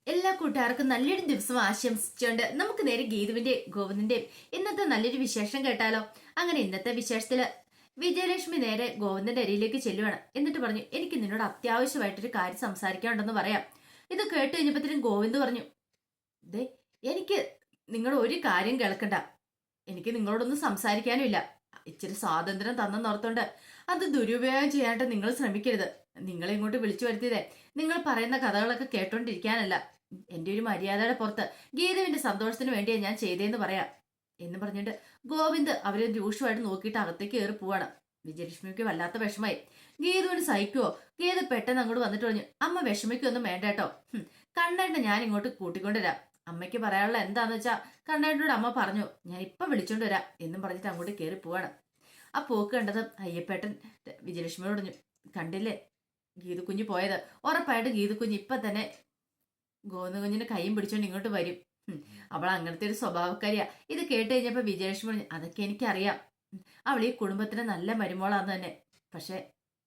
എല്ലാ കൂട്ടുകാർക്കും നല്ലൊരു ദിവസം ആശംസിച്ചുകൊണ്ട് നമുക്ക് നേരെ ഗീതുവിന്റെ ഗോവിന്ദന്റെയും ഇന്നത്തെ നല്ലൊരു വിശേഷം കേട്ടാലോ. അങ്ങനെ ഇന്നത്തെ വിശേഷത്തില് വിജയലക്ഷ്മി നേരെ ഗോവിന്ദന്റെ അരിയിലേക്ക് ചെല്ലുവാണ്. എന്നിട്ട് പറഞ്ഞു, എനിക്ക് നിന്നോട് അത്യാവശ്യമായിട്ടൊരു കാര്യം സംസാരിക്കാനുണ്ടെന്ന് പറയാം. ഇത് കേട്ട് കഴിഞ്ഞപ്പോഴത്തേനും ഗോവിന്ദ് പറഞ്ഞു, ദേ എനിക്ക് നിങ്ങളുടെ ഒരു കാര്യം കേൾക്കണ്ട. എനിക്ക് നിങ്ങളോടൊന്നും സംസാരിക്കാനും ഇല്ല. ഇച്ചിരി സ്വാതന്ത്ര്യം തന്നെന്നോർത്തോണ്ട് അത് ദുരുപയോഗം ചെയ്യാനായിട്ട് നിങ്ങൾ ശ്രമിക്കരുത്. നിങ്ങളെ ഇങ്ങോട്ട് വിളിച്ചു വരുത്തിയതേ നിങ്ങൾ പറയുന്ന കഥകളൊക്കെ കേട്ടോണ്ടിരിക്കാനല്ല. എന്റെ ഒരു മര്യാദയുടെ പുറത്ത് ഗീതുവിന്റെ സന്തോഷത്തിന് വേണ്ടിയാണ് ഞാൻ ചെയ്തതെന്ന് പറയാം എന്ന് പറഞ്ഞിട്ട് ഗോവിന്ദ് അവരെ രൂക്ഷമായിട്ട് നോക്കിയിട്ട് അകത്തേക്ക് കയറി പോവാണ്. വിജയലക്ഷ്മിക്ക് വല്ലാത്ത വിഷമായി. ഗീതുവിന് സഹിക്കുവോ? ഗീത പെട്ടെന്ന് അങ്ങോട്ട് വന്നിട്ട് പറഞ്ഞു, അമ്മ വിഷമിക്കൊന്നും വേണ്ട കേട്ടോ. കണ്ണേട്ടനെ ഞാൻ ഇങ്ങോട്ട് കൂട്ടിക്കൊണ്ടുവരാം. അമ്മയ്ക്ക് പറയാനുള്ള എന്താന്ന് വെച്ചാ കണ്ണേട്ടനോട് അമ്മ പറഞ്ഞു, ഞാൻ ഇപ്പൊ വിളിച്ചോണ്ട് വരാം എന്നും പറഞ്ഞിട്ട് അങ്ങോട്ട് കയറി പോവാണ്. ആ പോക്ക് കണ്ടത് അയ്യപ്പേട്ടൻ വിജയലക്ഷ്മിയോട് പറഞ്ഞു, കണ്ടില്ലേ ഗീതുക്കുഞ്ഞ് പോയത്? ഉറപ്പായിട്ട് ഗീതുക്കുഞ്ഞ് ഇപ്പൊ തന്നെ ഗോവിന്ദകുഞ്ഞിന്റെ കൈയും പിടിച്ചോണ്ട് ഇങ്ങോട്ട് വരും. അവൾ അങ്ങനത്തെ ഒരു സ്വഭാവക്കാരിയാ. ഇത് കേട്ട് കഴിഞ്ഞപ്പോ വിജയലക്ഷ്മി പറഞ്ഞു, അതൊക്കെ എനിക്കറിയാം. അവൾ ഈ കുടുംബത്തിന് നല്ല മരുമോളാന്ന് തന്നെ. പക്ഷെ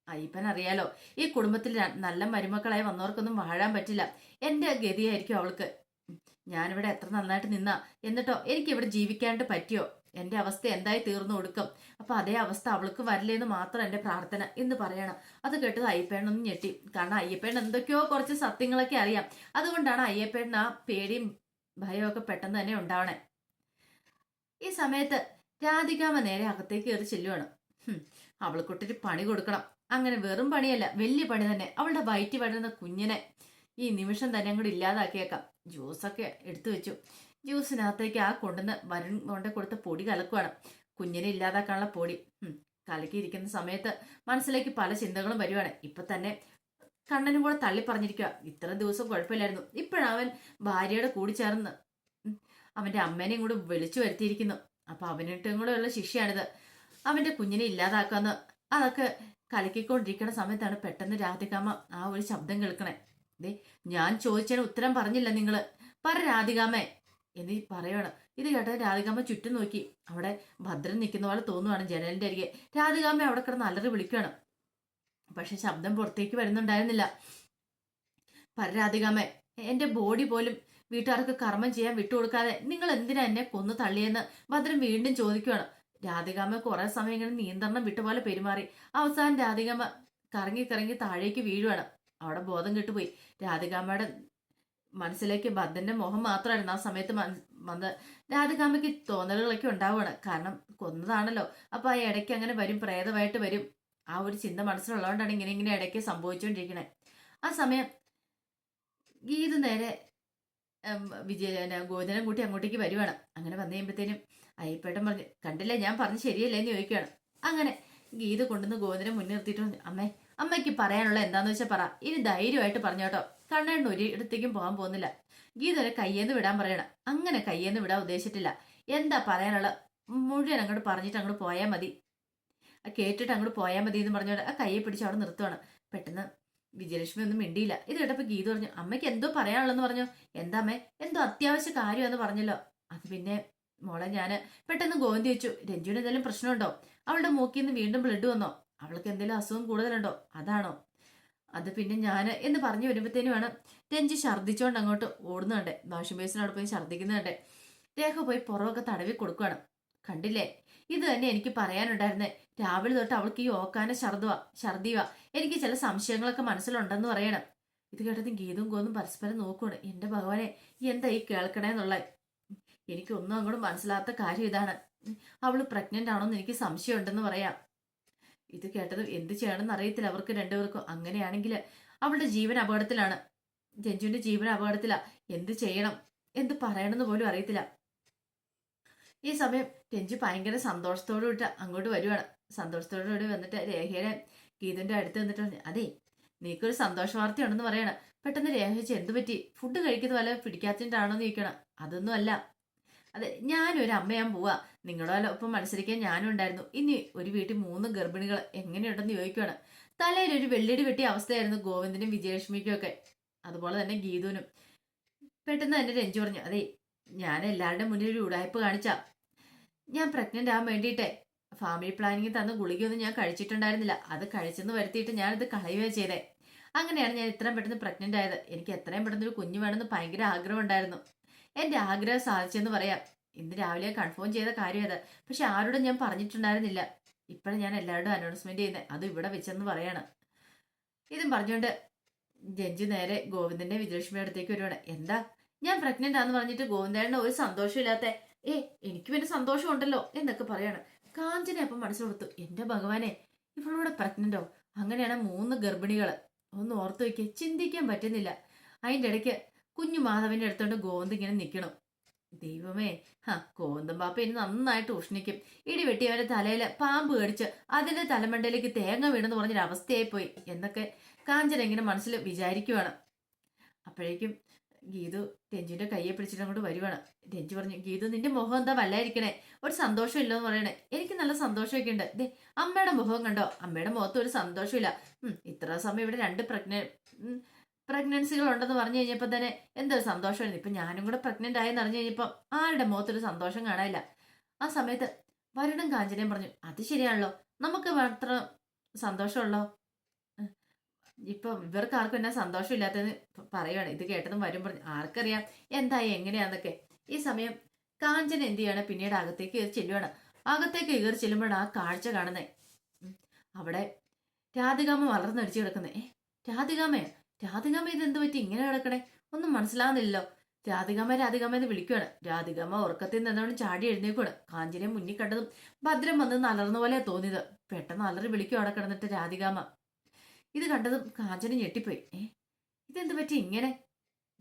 അയ്യപ്പൻ അറിയാലോ, ഈ കുടുംബത്തിൽ നല്ല മരുമക്കളായി വന്നവർക്കൊന്നും വാഴാൻ പറ്റില്ല. എന്റെ ഗതിയായിരിക്കും അവൾക്ക്. ഞാനിവിടെ എത്ര നന്നായിട്ട് നിന്നാ എന്നിട്ടോ എനിക്ക് ഇവിടെ ജീവിക്കാണ്ട് പറ്റിയോ? എന്റെ അവസ്ഥ എന്തായി തീർന്നു കൊടുക്കും. അപ്പൊ അതേ അവസ്ഥ അവൾക്ക് വരില്ലെന്ന് മാത്രം എന്റെ പ്രാർത്ഥന എന്ന് പറയണം. അത് കേട്ടത് അയ്യപ്പേണ്ണൊന്നും ഞെട്ടി. കാരണം അയ്യപ്പേണ്ണ എന്തൊക്കെയോ കുറച്ച് സത്യങ്ങളൊക്കെ അറിയാം. അതുകൊണ്ടാണ് അയ്യപ്പേണ്ണ ആ പേടിയും ഭയമൊക്കെ പെട്ടെന്ന് തന്നെ ഉണ്ടാവണേ. ഈ സമയത്ത് രാധികാമ്മ നേരെ അകത്തേക്ക് കയറി ചെല്ലുവാണ്. അവൾക്കൊട്ടൊരു പണി കൊടുക്കണം. അങ്ങനെ വെറും പണിയല്ല, വലിയ പണി തന്നെ. അവളുടെ വയറ്റി വളരുന്ന കുഞ്ഞിനെ ഈ നിമിഷം തന്നെ അങ്ങോട്ട് ഇല്ലാതാക്കിയേക്കാം. ജ്യൂസൊക്കെ എടുത്തു വെച്ചു. ജ്യൂസിനകത്തേക്ക് ആ കൊണ്ടുവന്ന് വരുൺ കൊണ്ട് കൊടുത്ത പൊടി കലക്കുവാണ്. കുഞ്ഞിനെ ഇല്ലാതാക്കാനുള്ള പൊടി കലക്കിയിരിക്കുന്ന സമയത്ത് മനസ്സിലേക്ക് പല ചിന്തകളും വരുവാണ്. ഇപ്പൊ തന്നെ കണ്ണനും കൂടെ തള്ളി പറഞ്ഞിരിക്കുക, ഇത്ര ദിവസം കുഴപ്പമില്ലായിരുന്നു, ഇപ്പോഴവൻ ഭാര്യയുടെ കൂടി ചേർന്ന് അവന്റെ അമ്മേനെയും കൂടെ വിളിച്ചു വരുത്തിയിരിക്കുന്നു. അപ്പൊ അവനിട്ടും കൂടെ ഉള്ള ശിക്ഷയാണിത്, അവന്റെ കുഞ്ഞിനെ ഇല്ലാതാക്കാന്ന്. അതൊക്കെ കലക്കിക്കൊണ്ടിരിക്കുന്ന സമയത്താണ് പെട്ടെന്ന് രാധികാമ്മ ആ ഒരു ശബ്ദം കേൾക്കണേ. ദേ, ഞാൻ ചോദിച്ചതിന് ഉത്തരം പറഞ്ഞില്ല നിങ്ങള്, പറ രാധികാമ്മേ എന്ന് പറയണം. ഇത് കേട്ടത് രാധികാമ്മ ചുറ്റും നോക്കി. അവിടെ ഭദ്രൻ നിൽക്കുന്ന പോലെ തോന്നുവാണ് ജനലിന്റെ അരികെ. രാധികാമ്മ അവിടെ കിടന്ന് അലറി വിളിക്കുകയാണ്. പക്ഷെ ശബ്ദം പുറത്തേക്ക് വരുന്നുണ്ടായിരുന്നില്ല. പറ രാധികാമ്മേ, എന്റെ ബോഡി പോലും വീട്ടുകാർക്ക് കർമ്മം ചെയ്യാൻ വിട്ടുകൊടുക്കാതെ നിങ്ങൾ എന്തിനാ എന്നെ കൊന്നു തള്ളിയെന്ന് ഭദ്രൻ വീണ്ടും ചോദിക്കുകയാണ്. രാധികാമ്മ കുറെ സമയം ഇങ്ങനെ നിയന്ത്രണം വിട്ടുപോലെ പെരുമാറി. അവസാനം രാധികാമ്മ കറങ്ങി കറങ്ങി താഴേക്ക് വീഴുവാണ്. അവിടെ ബോധം കെട്ടുപോയി. രാധികാമ്മയുടെ മനസ്സിലേക്ക് ഭദ്രന്റെ മുഖം മാത്രമായിരുന്നു ആ സമയത്ത് വന്ന്. രാധികാമ്മയ്ക്ക് തോന്നലുകളൊക്കെ ഉണ്ടാവുകയാണ്. കാരണം കൊന്നതാണല്ലോ. അപ്പൊ ആ ഇടയ്ക്ക് അങ്ങനെ വരും, പ്രേതമായിട്ട് വരും. ആ ഒരു ചിന്ത മനസ്സിലുള്ളതുകൊണ്ടാണ് ഇങ്ങനെ ഇങ്ങനെ ഇടയ്ക്ക് സംഭവിച്ചുകൊണ്ടിരിക്കണേ. ആ സമയം ഗീതു നേരെ ഗോവിന്ദനം കൂട്ടി അങ്ങോട്ടേക്ക് വരുവാണ്. അങ്ങനെ വന്നു കഴിയുമ്പോഴത്തേനും അയ്യപ്പേട്ടൻ പറഞ്ഞു, കണ്ടില്ലേ ഞാൻ പറഞ്ഞു ശരിയല്ലേ എന്ന് ചോദിക്കുകയാണ്. അങ്ങനെ ഗീത കൊണ്ടുവന്ന് ഗോവിന്ദനെ മുൻനിർത്തിയിട്ട് പറഞ്ഞു, അമ്മേ, അമ്മയ്ക്ക് പറയാനുള്ള എന്താന്ന് വെച്ചാൽ പറ, ഇനി ധൈര്യമായിട്ട് പറഞ്ഞോട്ടോ. കണ്ണേണ്ണ ഒരിടത്തേക്കും പോകാൻ പോകുന്നില്ല. ഗീതരെ കയ്യേന്ന് വിടാൻ പറയണം. അങ്ങനെ കയ്യേന്ന് വിടാൻ ഉദ്ദേശിച്ചിട്ടില്ല. എന്താ പറയാനുള്ള മുഴുവൻ അങ്ങോട്ട് പറഞ്ഞിട്ട് അങ്ങോട്ട് പോയാൽ മതി, കേട്ടിട്ട് അങ്ങോട്ട് പോയാൽ മതി എന്ന് പറഞ്ഞോണ്ട് ആ കയ്യെ പിടിച്ച് അവിടെ നിർത്തുവാണ്. പെട്ടെന്ന് വിജയലക്ഷ്മി ഒന്നും മിണ്ടിയില്ല. ഇത് കേട്ടപ്പോ ഗീത പറഞ്ഞു, അമ്മയ്ക്ക് എന്തോ പറയാനുള്ളെന്ന് പറഞ്ഞു. എന്താ അമ്മേ, എന്തോ അത്യാവശ്യ കാര്യമെന്ന് പറഞ്ഞല്ലോ. അത് പിന്നെ മോളെ, ഞാന് പെട്ടെന്ന് ഗോവിന്ദ് ചോദിച്ചു, രഞ്ജുവിന് എന്തെങ്കിലും പ്രശ്നമുണ്ടോ? അവളുടെ മൂക്കിൽ നിന്ന് വീണ്ടും ബ്ലഡ് വന്നോ? അവൾക്ക് എന്തെങ്കിലും അസുഖം കൂടുതലുണ്ടോ? അതാണോ? അത് പിന്നെ ഞാന് എന്ന് പറഞ്ഞു വരുമ്പോഴത്തേനുമാണ് രഞ്ജു ഛർദ്ദിച്ചോണ്ട് അങ്ങോട്ട് ഓടുന്നുണ്ടേ. വാഷിംഗ് ബേസിനോട് പോയി ഛർദ്ദിക്കുന്നുണ്ടേ. രേഖ പോയി പുറമൊക്കെ തടവി കൊടുക്കുകയാണ്. കണ്ടില്ലേ, ഇത് തന്നെ എനിക്ക് പറയാനുണ്ടായിരുന്നേ. രാവിലെ തൊട്ട് അവൾക്ക് ഈ ഓക്കാന ഛർദിയുവാ. എനിക്ക് ചില സംശയങ്ങളൊക്കെ മനസ്സിലുണ്ടെന്ന് പറയണം. ഇത് കേട്ടത് ഗീതും ഗോന്നും പരസ്പരം നോക്കുകയാണ്. എന്റെ ഭഗവാനെ, എന്താ ഈ കേൾക്കണേന്നുള്ള എനിക്കൊന്നും അങ്ങോട്ട് മനസ്സിലാത്ത കാര്യം ഇതാണ്. അവള് പ്രഗ്നന്റ് ആണോന്ന് എനിക്ക് സംശയമുണ്ടെന്ന് പറയാം. ഇത് കേട്ടത് എന്ത് ചെയ്യണമെന്ന് അറിയത്തില്ല അവർക്ക് രണ്ടുപേർക്കും. അങ്ങനെയാണെങ്കിൽ അവളുടെ ജീവൻ അപകടത്തിലാണ്, രഞ്ജുവിന്റെ ജീവൻ അപകടത്തിലാ. എന്ത് ചെയ്യണം, എന്ത് പറയണമെന്ന് പോലും അറിയത്തില്ല. ഈ സമയം രഞ്ജു ഭയങ്കര സന്തോഷത്തോടു കൂടി അങ്ങോട്ട് വരുവാണ്. സന്തോഷത്തോടുകൂടി വന്നിട്ട് രേഖയുടെ ഗീതന്റെ അടുത്ത് വന്നിട്ട് പറഞ്ഞു, അതെ, നീക്കൊരു സന്തോഷ വാർത്തയുണ്ടെന്ന് പറയണം. പെട്ടെന്ന് രേഖ വെച്ച്, എന്തു പറ്റി? ഫുഡ് കഴിക്കുന്ന വല്ല പിടിക്കാത്തിട്ടാണോ എന്ന് ചോദിക്കണം. അതൊന്നും അല്ല, അതെ, ഞാനൊരു അമ്മയാൻ പോവാ. നിങ്ങളുടെ ഒപ്പം മത്സരിക്കാൻ ഞാനും ഉണ്ടായിരുന്നു. ഇനി ഒരു വീട്ടിൽ 3 ഗർഭിണികൾ എങ്ങനെയുണ്ടെന്ന് ചോദിക്കുകയാണ്. തലയിൽ ഒരു വെള്ളിടി വെട്ടിയ അവസ്ഥയായിരുന്നു ഗോവിന്ദനും വിജയലക്ഷ്മിക്കും ഒക്കെ, അതുപോലെ തന്നെ ഗീതുവിനും. പെട്ടെന്ന് തന്നെ രഞ്ജു പറഞ്ഞു, അതെ, ഞാൻ എല്ലാവരുടെ മുന്നിൽ ഒരു ഉടായ്പ കാണിച്ച. ഞാൻ പ്രഗ്നന്റ് ആവാൻ വേണ്ടിയിട്ടേ ഫാമിലി പ്ലാനിങ് തന്ന ഗുളികയൊന്നും ഞാൻ കഴിച്ചിട്ടുണ്ടായിരുന്നില്ല. അത് കഴിച്ചെന്ന് വരുത്തിയിട്ട് ഞാനിത് കളയുകയാണ് ചെയ്തേ. അങ്ങനെയാണ് ഞാൻ ഇത്രയും പെട്ടെന്ന് പ്രഗ്നന്റ് ആയത്. എനിക്ക് എത്രയും പെട്ടെന്ന് ഒരു കുഞ്ഞു വേണമെന്ന് ഭയങ്കര ആഗ്രഹം ഉണ്ടായിരുന്നു. എന്റെ ആഗ്രഹം സാധിച്ചെന്ന് പറയാം. ഇന്ന് രാവിലെ കൺഫേം ചെയ്ത കാര്യം അത്. പക്ഷെ ആരോടും ഞാൻ പറഞ്ഞിട്ടുണ്ടായിരുന്നില്ല. ഇപ്പോഴും ഞാൻ എല്ലാവരോടും അനൗൺസ്മെന്റ് ചെയ്യുന്നത് അത് ഇവിടെ വെച്ചെന്ന് പറയാണ്. ഇതും പറഞ്ഞുകൊണ്ട് രഞ്ജു നേരെ ഗോവിന്ദന്റെ വിജയലക്ഷ്മിയുടെ അടുത്തേക്ക് വരുവാണ്. എന്താ ഞാൻ പ്രഗ്നന്റ് ആന്ന് പറഞ്ഞിട്ട് ഗോവിന്ദേട്ടന് ഒരു സന്തോഷമില്ലാത്ത? എനിക്ക് പിന്നെ സന്തോഷം ഉണ്ടല്ലോ എന്നൊക്കെ പറയാണ്. കാഞ്ചന അപ്പം മനസ്സ് കൊടുത്തു. എന്റെ ഭഗവാനെ, ഇവളോടെ പ്രഗ്നന്റോ? അങ്ങനെയാണ് 3 ഗർഭിണികള്. ഒന്ന് ഓർത്തു വയ്ക്കുക, ചിന്തിക്കാൻ പറ്റുന്നില്ല. അതിന്റെ ഇടയ്ക്ക് കുഞ്ഞു മാധവന്റെ അടുത്തോണ്ട് ഗോവിന്ദ് ഇങ്ങനെ നിൽക്കണം. ദൈവമേ, ഗോവിന്ദൻ പാപ്പ ഇനി നന്നായിട്ട് ഉഷ്ണിക്കും. ഇടി വെട്ടി അവന്റെ തലയില് പാമ്പ് കടിച്ച് അതിന്റെ തലമണ്ടയിലേക്ക് തേങ്ങ വീണെന്ന് പറഞ്ഞൊരു അവസ്ഥയായി പോയി എന്നൊക്കെ കാഞ്ചന ഇങ്ങനെ മനസ്സിൽ വിചാരിക്കുവാണ്. അപ്പോഴേക്കും ഗീതു രഞ്ജുവിന്റെ കയ്യെ പിടിച്ചിട്ട് അങ്ങോട്ട് വരുവാണ്. രഞ്ജു പറഞ്ഞു, ഗീതു നിന്റെ മുഖം എന്താ വല്ലായിരിക്കണേ? ഒരു സന്തോഷം ഇല്ലെന്ന് പറയണേ. എനിക്ക് നല്ല സന്തോഷമൊക്കെ ഉണ്ട്. ദേ അമ്മയുടെ മുഖം കണ്ടോ? അമ്മയുടെ മുഖത്ത് ഒരു സന്തോഷമില്ല. ഇത്ര സമയം ഇവിടെ 2 പ്രഗ്നൻസികൾ ഉണ്ടെന്ന് പറഞ്ഞു കഴിഞ്ഞപ്പോ തന്നെ എന്തൊരു സന്തോഷമായിരുന്നു. ഇപ്പൊ ഞാനും കൂടെ പ്രഗ്നന്റ് ആയെന്ന് അറിഞ്ഞു കഴിഞ്ഞപ്പോ ആരുടെ മുഖത്തൊരു സന്തോഷം കാണാനില്ല. ആ സമയത്ത് വരുണും കാഞ്ചനയും പറഞ്ഞു, അത് ശരിയാണല്ലോ, നമുക്ക് മാത്രം സന്തോഷമുള്ളോ? ഇപ്പൊ ഇവർക്ക് ആർക്കും എന്നാ സന്തോഷമില്ലാത്തതെന്ന് പറയുവാണ്. ഇത് കേട്ടതും വരും പറഞ്ഞു, ആർക്കറിയാം എന്തായി എങ്ങനെയാന്നൊക്കെ. ഈ സമയം കാഞ്ചന എന്ത് ചെയ്യാണ്, പിന്നീട് അകത്തേക്ക് കയറി ചെല്ലുവാണ്. അകത്തേക്ക് കയറി ചെല്ലുമ്പോഴാണ് ആ കാഴ്ച കാണുന്നേ. അവിടെ രാധികാമ്മ വളർന്നടിച്ചു കിടക്കുന്നേ. രാധികാമ്മയോ? രാധികാമ്മ ഇതെന്ത് പറ്റി ഇങ്ങനെ കിടക്കണേ? ഒന്നും മനസ്സിലാവുന്നില്ലല്ലോ. രാധികാമ്മ എന്ന് വിളിക്കുവാണ്. രാധികാമ്മ ഉറക്കത്തിൽ നിന്നവണ് ചാടി എഴുന്നേക്കുവാണ്. കാഞ്ചനെ മുന്നിൽ കണ്ടതും ഭദ്രം വന്ന് അലർന്ന പോലെ തോന്നിയത്. പെട്ടെന്ന് അലറി വിളിക്കും അവിടെ കിടന്നിട്ട് രാധികാമ്മ. ഇത് കണ്ടതും കാഞ്ചന ഞെട്ടിപ്പോയി. ഇതെന്ത് പറ്റി ഇങ്ങനെ?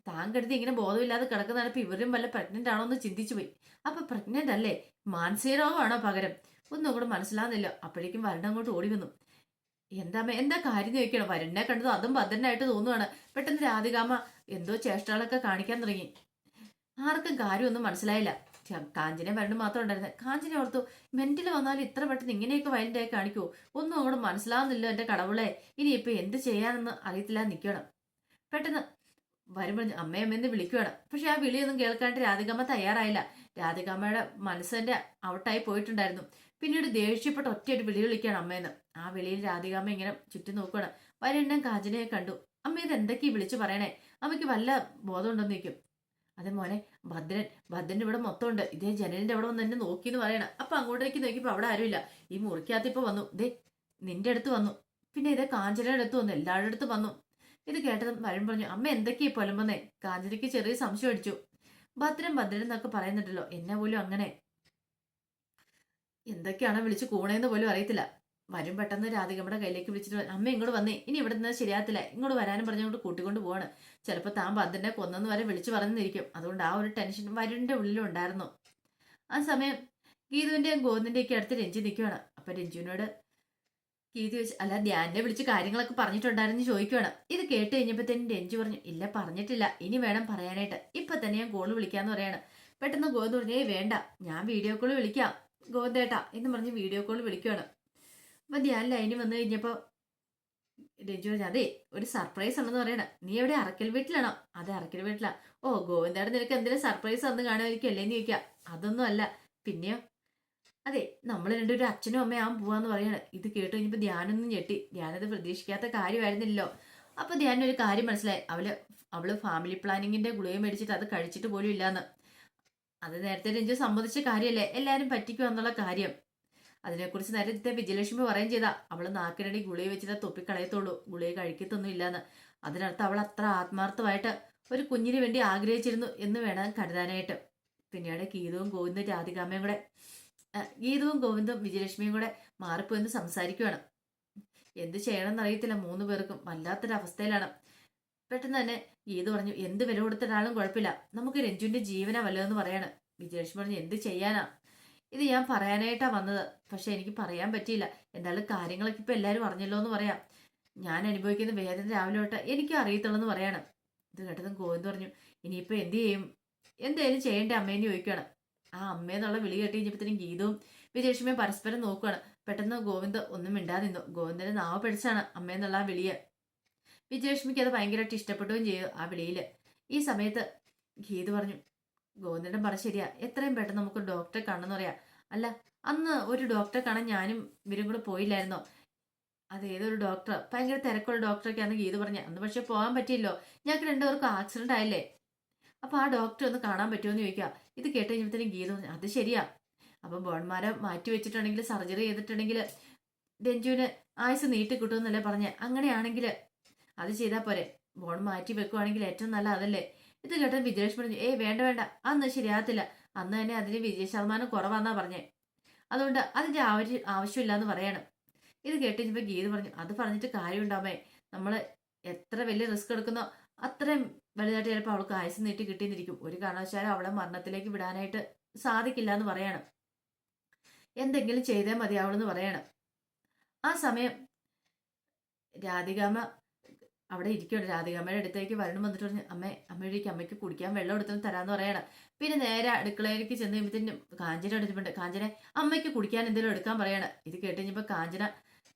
താൻ കരുതി ഇങ്ങനെ ബോധമില്ലാതെ കിടക്കുന്നതപ്പോ ഇവരും വല്ല പ്രഗ്നന്റ് ആണോ എന്ന് ചിന്തിച്ചു പോയി. അപ്പൊ പ്രഗ്നന്റ് അല്ലേ? മാനസിക രോഗമാണോ പകരം? ഒന്നും കൂടെ മനസ്സിലാവുന്നില്ല. അപ്പോഴേക്കും വരണം അങ്ങോട്ട് ഓടി വന്നു. എന്താ കാര്യം ചോദിക്കണം. വരുണിനെ കണ്ടത് അതും ഭദ്രനായിട്ട് തോന്നുവാണ്. പെട്ടെന്ന് രാധികാമ്മ എന്തോ ചേഷ്ടകളൊക്കെ കാണിക്കാൻ തുടങ്ങി. ആർക്കും കാര്യമൊന്നും മനസ്സിലായില്ല. കാഞ്ചനെ വരണം മാത്രം ഉണ്ടായിരുന്നത്. കാഞ്ചനെ ഓർത്തു, മെന്റിൽ വന്നാലും ഇത്ര പെട്ടെന്ന് ഇങ്ങനെയൊക്കെ വയലന്റായി കാണിക്കുമോ? ഒന്നും അങ്ങോട്ട് മനസ്സിലാവുന്നില്ല എന്റെ കടവുളെ. ഇനിയിപ്പൊ എന്ത് ചെയ്യാനെന്ന് അറിയത്തില്ല നിൽക്കണം. പെട്ടെന്ന് വരുമ്പോൾ അമ്മയമ്മയെന്ന് വിളിക്കുവാണ്. പക്ഷെ ആ വിളിയൊന്നും കേൾക്കാണ്ട് രാധികാമ്മ തയ്യാറായില്ല. രാധികാമ്മയുടെ മനസ്സിന്റെ ഔട്ടായി പോയിട്ടുണ്ടായിരുന്നു. പിന്നീട് ദേഷ്യപ്പെട്ട് ഒറ്റയൊരു വിളി വിളിക്കുകയാണ് അമ്മയെന്ന്. ആ വിളിയിൽ രാധികാമ്മ ഇങ്ങനെ ചുറ്റും നോക്കുകയാണ്. വരണ്ണം കാഞ്ചനയെ കണ്ടു. അമ്മ ഇത് എന്തൊക്കെയാ വിളിച്ചു പറയണേ? അമ്മയ്ക്ക് വല്ല ബോധം ഉണ്ടെന്ന് നിൽക്കും. അതേ മോനെ, ഭദ്രൻ ഇവിടെ മൊത്തം ഉണ്ട്. ഇതേ ജനലിന്റെ അവിടെ വന്ന് എന്നെ നോക്കിന്ന് പറയണം. അപ്പൊ അങ്ങോട്ടേക്ക് നോക്കിയപ്പോ അവിടെ ആരുമില്ല. ഈ മുറിക്കകത്ത് ഇപ്പൊ വന്നു. ദേ നിന്റെ അടുത്ത് വന്നു. പിന്നെ ഇതേ കാഞ്ചനയുടെ അടുത്ത് വന്നു. എല്ലാവരുടെ അടുത്ത് വന്നു. ഇത് കേട്ടതും വരും പറഞ്ഞു, അമ്മ എന്തൊക്കെയാ പൊലമ്പന്നേ? കാഞ്ചനയ്ക്ക് ചെറിയ സംശയം അടിച്ചു. ഭദ്രൻ എന്നൊക്കെ പറയുന്നുണ്ടല്ലോ, എന്നെ പോലും അങ്ങനെ എന്തൊക്കെയാണ് വിളിച്ച് കൂണേന്ന് പോലും അറിയത്തില്ല. വരും പെട്ടെന്ന് രാധികമ്മയുടെ കയ്യിലേക്ക് വിളിച്ചിട്ട്, അമ്മ ഇങ്ങോട്ട് വന്നേ, ഇനി ഇവിടെ നിന്ന് ശരിയാകത്തില്ല, ഇങ്ങോട്ട് വരാനും പറഞ്ഞുകൊണ്ട് കൂട്ടിക്കൊണ്ട് പോവാണ്. ചിലപ്പോൾ താൻ ഭദ്രനെ കൊന്നെന്ന് വരെ വിളിച്ചു പറഞ്ഞിരിക്കും. അതുകൊണ്ട് ആ ഒരു ടെൻഷൻ വരുണിന്റെ ഉള്ളിലും ഉണ്ടായിരുന്നു. ആ സമയം ഗീതുവിന്റെയും ഗോവിന്ദിന്റെയൊക്കെ അടുത്ത് രഞ്ജു നിൽക്കുവാണ്. അപ്പൊ രഞ്ജുവിനോട് ഗീതു ചോദിച്ചു, അല്ല ധ്യാനെ വിളിച്ച് കാര്യങ്ങളൊക്കെ പറഞ്ഞിട്ടുണ്ടായിരുന്നു ചോദിക്കുവാണ്. ഇത് കേട്ട് കഴിഞ്ഞപ്പോഴത്തേനും രഞ്ജു പറഞ്ഞു, ഇല്ല പറഞ്ഞിട്ടില്ല, ഇനി വേണം പറയാനായിട്ട്. ഇപ്പൊ തന്നെ ഞാൻ കോള് വിളിക്കാന്ന് പറയാണ്. പെട്ടെന്ന് ഗോവിന്ദ് പറഞ്ഞു, വേണ്ട, ഞാൻ വീഡിയോ കോള് വിളിക്കാം ഗോവിന്ദേട്ടാ എന്ന് പറഞ്ഞ് വീഡിയോ കോൾ വിളിക്കുവാണ്. അപ്പൊ ധ്യാൻ ലൈനിൽ വന്നു കഴിഞ്ഞപ്പോ രഞ്ജു പറഞ്ഞു, അതെ ഒരു സർപ്രൈസ് ഉണ്ടെന്ന് പറയണ. നീ എവിടെ? അറക്കൽ വീട്ടിലാണോ? അതെ അറക്കൽ വീട്ടിലാ. ഓ ഗോവിന്ദേട്ടൻ നിനക്ക് എന്തെങ്കിലും സർപ്രൈസ് അന്ന് കാണുമായിരിക്കും അല്ലേന്ന് ചോദിക്കാം. അതൊന്നും അല്ല. പിന്നെയോ? അതെ നമ്മൾ രണ്ടൊരു അച്ഛനും അമ്മയാവും പോവാന്ന് പറയാണ്. ഇത് കേട്ട് കഴിഞ്ഞപ്പോ ധ്യാനൊന്നും ഞെട്ടി. ധ്യാനത് പ്രതീക്ഷിക്കാത്ത കാര്യമായിരുന്നില്ലല്ലോ. അപ്പൊ ധ്യാനൊരു കാര്യം മനസ്സിലായി. അവള് ഫാമിലി പ്ലാനിങ്ങിന്റെ ഗുളിക മേടിച്ചിട്ട് അത് കഴിച്ചിട്ട് പോലും ഇല്ലാന്ന്. അത് നേരത്തെ രഞ്ജു സമ്മതിച്ച കാര്യമല്ലേ, എല്ലാരും പറ്റിക്കും എന്നുള്ള കാര്യം. അതിനെക്കുറിച്ച് നേരത്തെ വിജയലക്ഷ്മി പറയുകയും ചെയ്താ, അവള് നാക്കിനടി ഗുളിക വെച്ചിട്ട് തൊപ്പിക്കളയത്തുള്ളൂ, ഗുളിക കഴിക്കത്തൊന്നും ഇല്ലാന്ന്. അതിനർത്ഥം അവൾ അത്ര ആത്മാർത്ഥമായിട്ട് ഒരു കുഞ്ഞിന് വേണ്ടി ആഗ്രഹിച്ചിരുന്നു എന്ന് വേണം കരുതാനായിട്ട്. പിന്നീട് ഗീതവും ഗോവിന്ദും വിജയലക്ഷ്മിയും കൂടെ മാറിപ്പോയെന്ന് സംസാരിക്കുവാണ്. എന്ത് ചെയ്യണമെന്ന് അറിയത്തില്ല 3 പേർക്കും. വല്ലാത്തൊരവസ്ഥയിലാണ്. പെട്ടെന്ന് തന്നെ ഗീത പറഞ്ഞു, എന്ത് വില കൊടുത്തിട്ടാലും കുഴപ്പമില്ല, നമുക്ക് രഞ്ജുവിന്റെ ജീവനാ വല്ലതെന്ന് പറയാണ്. വിജയലക്ഷ്മി പറഞ്ഞു, എന്ത് ചെയ്യാനാ? ഇത് ഞാൻ പറയാനായിട്ടാ വന്നത്, പക്ഷെ എനിക്ക് പറയാൻ പറ്റിയില്ല. എന്തായാലും കാര്യങ്ങളൊക്കെ ഇപ്പൊ എല്ലാവരും അറിഞ്ഞല്ലോ എന്ന് പറയാം. ഞാൻ അനുഭവിക്കുന്ന വേദന രാവിലെ തൊട്ട് എനിക്കും അറിയത്തുള്ളൂ പറയാണ്. ഇത് കേട്ടതും ഗോവിന്ദ് പറഞ്ഞു, ഇനിയിപ്പോ എന്ത് ചെയ്യും? എന്തായാലും ചെയ്യേണ്ട അമ്മേനെ ചോദിക്കുകയാണ്. ആ അമ്മയെന്നുള്ള വിളി കേട്ട് കഴിഞ്ഞപ്പോഴത്തേനും ഗീതവും വിജയലക്ഷ്മിയും പരസ്പരം നോക്കുകയാണ്. പെട്ടെന്ന് ഗോവിന്ദ് ഒന്നും മിണ്ടാതെ നിന്നു. ഗോവിന്ദന്റെ നാവ് പിടിച്ചാണ് അമ്മയെന്നുള്ള ആ വിളിയെ. വിജയലക്ഷ്മിക്ക് അത് ഭയങ്കരമായിട്ട് ഇഷ്ടപ്പെടുകയും ചെയ്തു ആ വിളിയില്. ഈ സമയത്ത് ഗീത പറഞ്ഞു, ഗോവിന്ദൻ പറ ശരിയാ, എത്രയും പെട്ടെന്ന് നമുക്ക് ഡോക്ടറെ കാണണമെന്ന് പറയാ. അല്ല, അന്ന് ഒരു ഡോക്ടറെ കാണാൻ ഞാനും ഇവരും കൂടെ പോയില്ലായിരുന്നോ? അത് ഏതൊരു ഡോക്ടർ, ഭയങ്കര തിരക്കുള്ള ഡോക്ടറൊക്കെയാന്ന് ഗീത പറഞ്ഞ. അന്ന് പക്ഷെ പോകാൻ പറ്റിയില്ലോ, ഞങ്ങൾക്ക് രണ്ടുപേർക്കും ആക്സിഡന്റ് ആയില്ലേ. അപ്പൊ ആ ഡോക്ടറെ ഒന്ന് കാണാൻ പറ്റുമോ എന്ന് ചോദിക്കുക. ഇത് കേട്ട് കഴിഞ്ഞപ്പോഴത്തേനും ഗീത പറഞ്ഞു, അത് ശരിയാ. അപ്പൊ ബോൺമാരെ മാറ്റി വെച്ചിട്ടുണ്ടെങ്കിൽ, സർജറി ചെയ്തിട്ടുണ്ടെങ്കിൽ രഞ്ജുവിന് ആയുസ് നീട്ടി കിട്ടുമെന്നല്ലേ പറഞ്ഞേ. അങ്ങനെയാണെങ്കിൽ അത് ചെയ്താൽ പോരെ, ബോൺ മാറ്റി വെക്കുവാണെങ്കിൽ ഏറ്റവും നല്ല അതല്ലേ. ഇത് കേട്ട വിജയേഷ് പറഞ്ഞു, വേണ്ട വേണ്ട, അന്ന് ശരിയാകത്തില്ല. അന്ന് തന്നെ അതിന് വിജയ ശതമാനം കുറവാന്നാ പറഞ്ഞേ. അതുകൊണ്ട് അതിന്റെ ആവശ്യമില്ല എന്ന് പറയാണ്. ഇത് കേട്ട് കഴിഞ്ഞപ്പോൾ ഗീത പറഞ്ഞു, അത് പറഞ്ഞിട്ട് കാര്യമുണ്ടാമേ. നമ്മൾ എത്ര വലിയ റിസ്ക് എടുക്കുന്നോ അത്രയും വലുതായിട്ട് ചിലപ്പോൾ അവൾക്ക് ആയുസ് നീട്ടി കിട്ടിയെന്നിരിക്കും. ഒരു കാരണവശാലും അവളെ മരണത്തിലേക്ക് വിടാനായിട്ട് സാധിക്കില്ല എന്ന് പറയാണ്. എന്തെങ്കിലും ചെയ്തേ മതിയാവുള്ളൂ പറയാണ്. ആ സമയം രാധികാമ്മ അവിടെ ഇരിക്കുകയാണ്. രാധികാമ്മയുടെ അടുത്തേക്ക് വരണം വന്നിട്ട് പറഞ്ഞു, അമ്മയുടെ അമ്മയ്ക്ക് കുടിക്കാൻ വെള്ളം എടുത്തു തരാന്ന് പറയണം. പിന്നെ നേരെ അടുക്കളയിലേക്ക് ചെന്ന് കഴിയുമ്പത്തേനും കാഞ്ചന എടുത്തിട്ടുണ്ട്. കാഞ്ചന അമ്മയ്ക്ക് കുടിക്കാൻ എന്തെങ്കിലും എടുക്കാൻ പറയാണ്. ഇത് കേട്ട് കഴിഞ്ഞപ്പോൾ കാഞ്ചന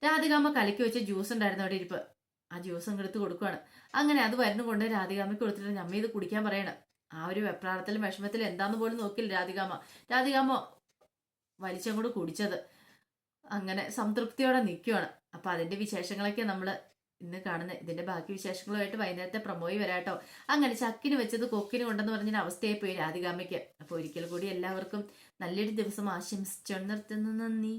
രാധികാമ്മ കലക്കി വെച്ച ജ്യൂസ് ഉണ്ടായിരുന്നു അവിടെ ഇരിപ്പ്, ആ ജ്യൂസ് അങ്ങ് എടുത്ത് കൊടുക്കുകയാണ്. അങ്ങനെ അത് വരുന്ന കൊണ്ട് രാധികാമ്മയ്ക്ക് കൊടുത്തിട്ട് അമ്മ ഇത് കുടിക്കാൻ പറയണം. ആ ഒരു വെപ്രാളത്തിലും വിഷമത്തിലും എന്താന്ന് പോലും നോക്കില്ല രാധികാമ്മ വലിച്ചങ്ങോട്ട് കുടിച്ചത്. അങ്ങനെ സംതൃപ്തിയോടെ നിൽക്കുകയാണ്. അപ്പൊ അതിന്റെ വിശേഷങ്ങളൊക്കെ നമ്മൾ ഇന്ന് കാണുന്നത്. ഇതിന്റെ ബാക്കി വിശേഷങ്ങളുമായിട്ട് വൈകുന്നേരത്തെ പ്രമോയി വരാട്ടോ. അങ്ങനെ ചക്കിന് വെച്ചത് കൊക്കിന് കൊണ്ടെന്ന് പറഞ്ഞൊരു അവസ്ഥയായി പോയി രാധികാമ്മയ്ക്ക്. അപ്പൊ ഒരിക്കൽ കൂടി എല്ലാവർക്കും നല്ലൊരു ദിവസം ആശംസിച്ചു നിർത്തുന്നു. നന്ദി.